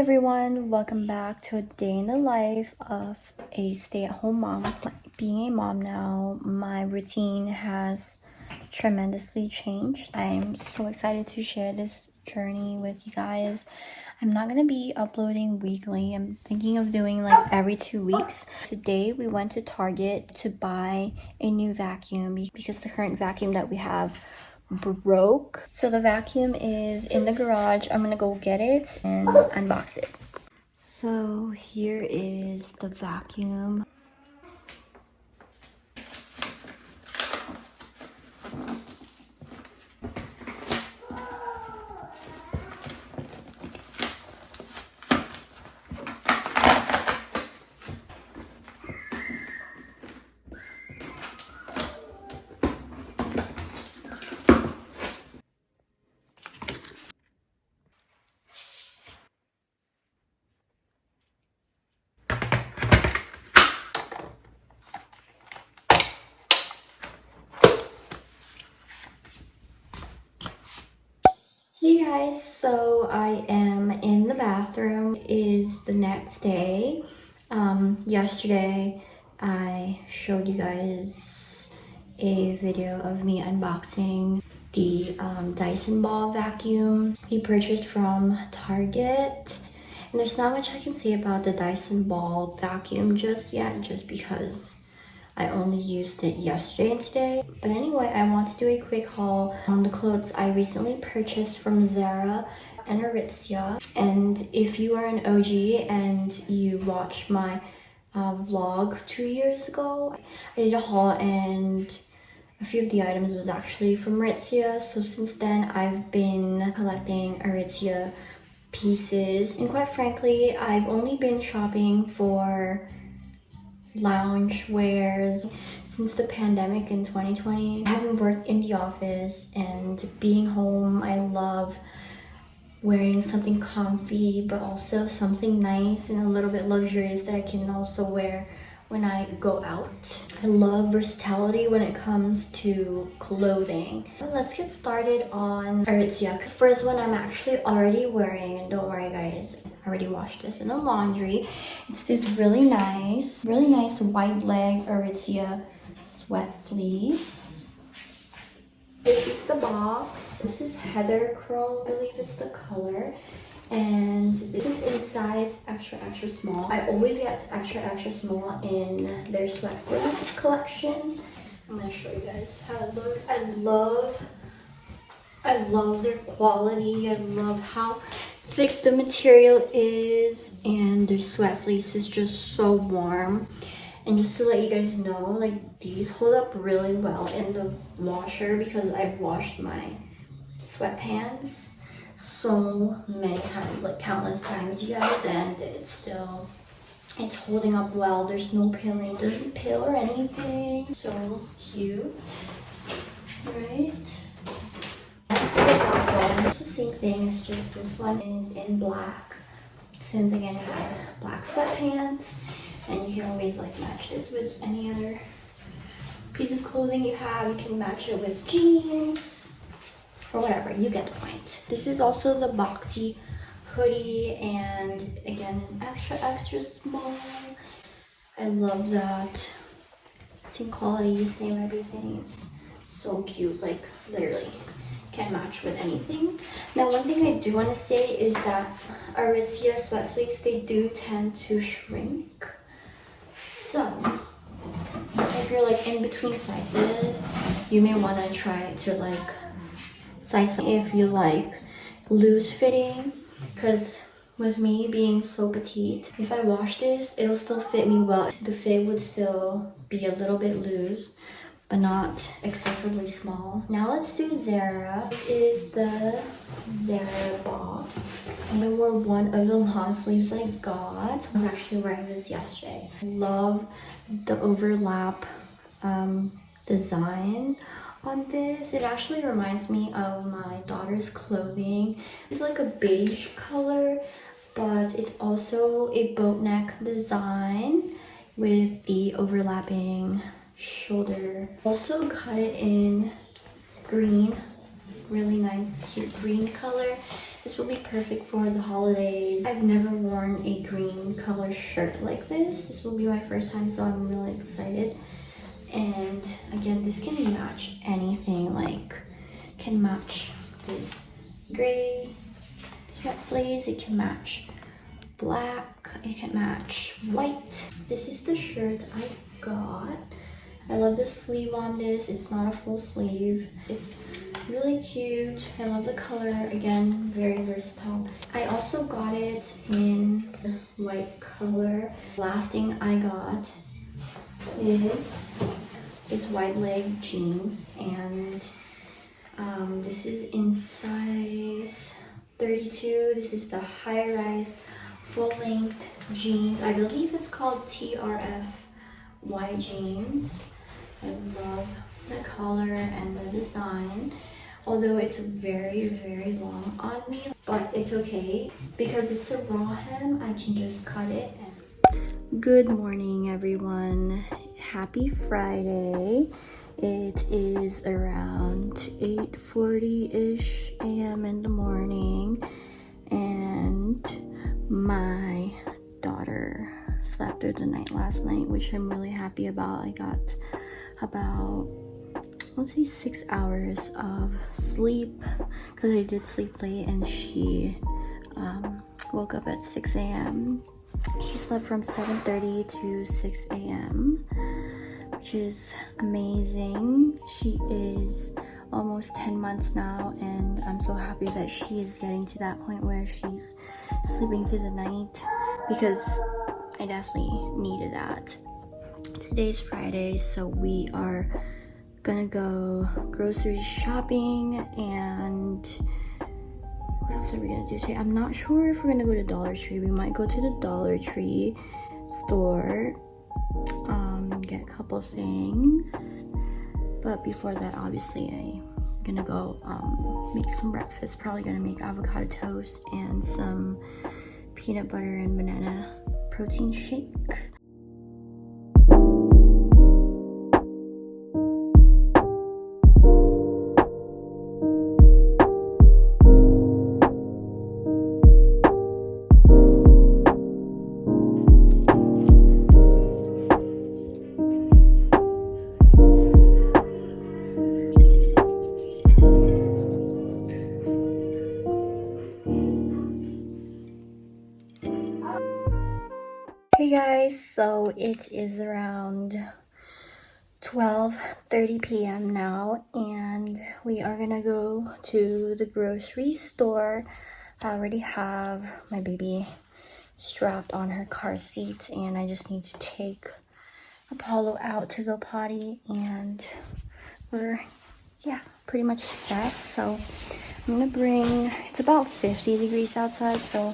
everyone, welcome back to a day in the life of a stay-at-home mom. Being a mom now, my routine has tremendously changed. I'm so excited to share this journey with you guys. I'm not gonna be uploading weekly. I'm thinking of doing like every 2 weeks. Today we went to Target to buy a new vacuum because the current vacuum that we have broke. So the vacuum is in the garage. I'm gonna go get it and unbox it. So here is the vacuum. Hey guys, so I am in the bathroom. It is the next day. Yesterday I showed you guys a video of me unboxing the Dyson ball vacuum we purchased from Target. And there's not much I can say about the Dyson ball vacuum just yet, just because I only used it yesterday and today. But anyway, I want to do a quick haul on the clothes I recently purchased from Zara and Aritzia. And if you are an OG and you watched my vlog 2 years ago, I did a haul and a few of the items was actually from Aritzia. So since then, I've been collecting Aritzia pieces. And quite frankly, I've only been shopping for lounge wears since the pandemic in 2020. I haven't worked in the office, and being home, I love wearing something comfy but also something nice and a little bit luxurious that I can also wear when I go out. I love versatility when it comes to clothing. Let's get started on Aritzia. The first one I'm actually already wearing, and don't worry guys, I already washed this in the laundry. It's this really nice wide leg Aritzia sweat fleece. This is the box. This is heather chrome, I believe it's the color. And this is in size extra small. I always get extra small in their sweat fleece collection. I'm gonna show you guys how it looks. I love their quality. I love how thick the material is, and their sweat fleece is just so warm. And just to let you guys know, like, these hold up really well in the washer because I've washed my sweatpants so many times, like countless times, you guys, and it's holding up well. There's no peeling, it doesn't peel or anything. So cute, right? That's the black one. It's the same thing, it's just this one is in black, since again I have black sweatpants, and you can always like match this with any other piece of clothing you have. You can match it with jeans or whatever, you get the point. This is also the boxy hoodie, and again, extra small. I love that. Same quality, same everything. It's so cute, like literally can match with anything. Now, one thing I do want to say is that Aritzia sweat fleece, they do tend to shrink. So if you're like in between sizes, you may want to try to like size if you like loose fitting, because with me being so petite, if I wash this, it'll still fit me well. The fit would still be a little bit loose but not excessively small. Now let's do Zara. This is the Zara box. I wore one of the long sleeves I got. I was actually wearing this yesterday. I love the overlap design on this. It actually reminds me of my daughter's clothing. It's like a beige color, but it's also a boat neck design with the overlapping shoulder. Also got it in green, really nice cute green color. This will be perfect for the holidays. I've never worn a green color shirt like this. This will be my first time, so I'm really excited. And again, this can match anything, like can match this gray sweat fleece, it can match black, it can match white. This is the shirt I got. I love the sleeve on this. It's not a full sleeve. It's really cute. I love the color. Again, very versatile. I also got it in white color. Last thing I got is this wide leg jeans, and this is in size 32. This is the high rise full length jeans. I believe it's called TRF Y jeans. I love the color and the design, although it's very long on me, but it's okay because it's a raw hem. I can just cut it. Good morning, everyone. Happy Friday. It is around 8:40-ish a.m. in the morning, and my daughter slept through the night last night, which I'm really happy about. I got about, let's say, 6 hours of sleep because I did sleep late, and she woke up at 6 a.m. She slept from 7:30 to 6 a.m. which is amazing. She is almost 10 months now, and I'm so happy that she is getting to that point where she's sleeping through the night, because I definitely needed that. Today's Friday, so we are gonna go grocery shopping, and what else are we gonna do today? I'm not sure if we're gonna go to Dollar Tree. We might go to the Dollar Tree store, get a couple things, but before that, obviously, I'm gonna go make some breakfast. Probably gonna make avocado toast and some peanut butter and banana protein shake. Hey guys, so it is around 12:30 p.m. now, and we are gonna go to the grocery store. I already have my baby strapped on her car seat, and I just need to take Apollo out to go potty, and we're pretty much set. So I'm gonna bring, it's about 50 degrees outside, so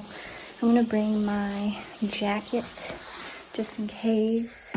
I'm gonna bring my jacket just in case.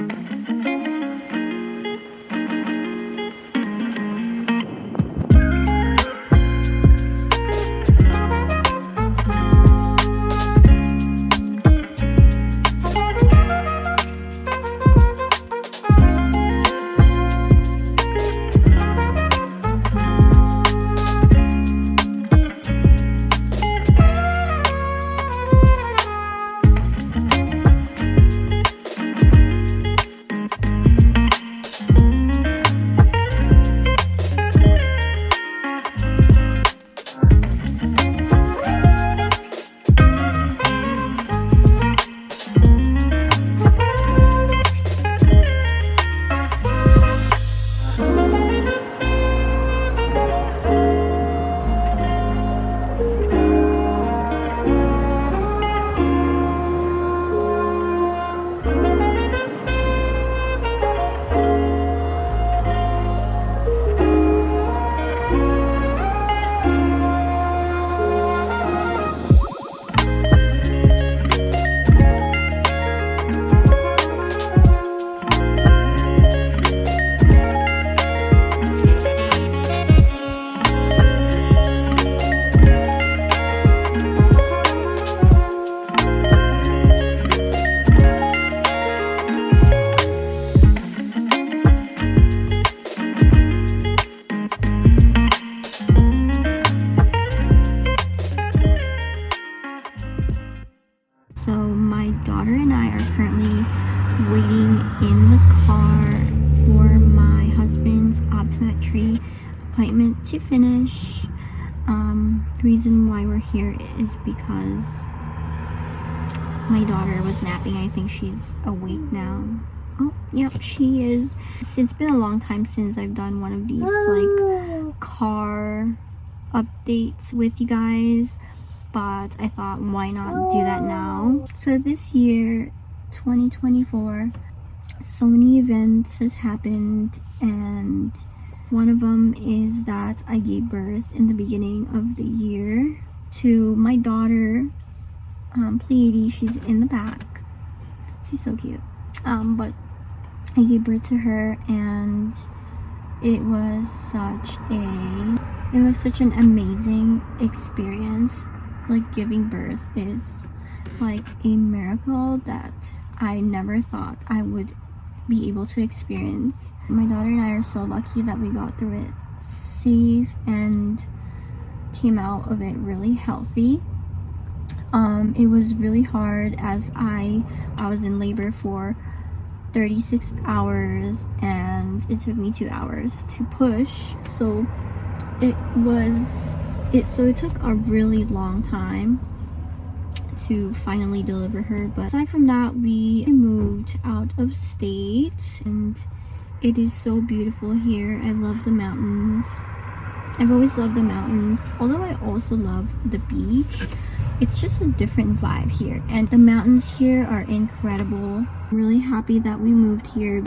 optometry appointment to finish. The reason why we're here is because my daughter was napping. I think she's awake now. Oh, yep, she is. It's been a long time since I've done one of these like car updates with you guys, but I thought, why not do that now? So this year, 2024, so many events has happened, and one of them is that I gave birth in the beginning of the year to my daughter, Pleiades. She's in the back. She's so cute. But I gave birth to her, and it was such an amazing experience. Like, giving birth is like a miracle that I never thought I would be able to experience. My daughter and I are so lucky that we got through it safe and came out of it really healthy. It was really hard, as I was in labor for 36 hours and it took me 2 hours to push, so it took a really long time to finally deliver her. But aside from that, we moved out of state, and it is so beautiful here. I love the mountains. I've always loved the mountains, although I also love the beach. It's just a different vibe here, and the mountains here are incredible. I'm really happy that we moved here.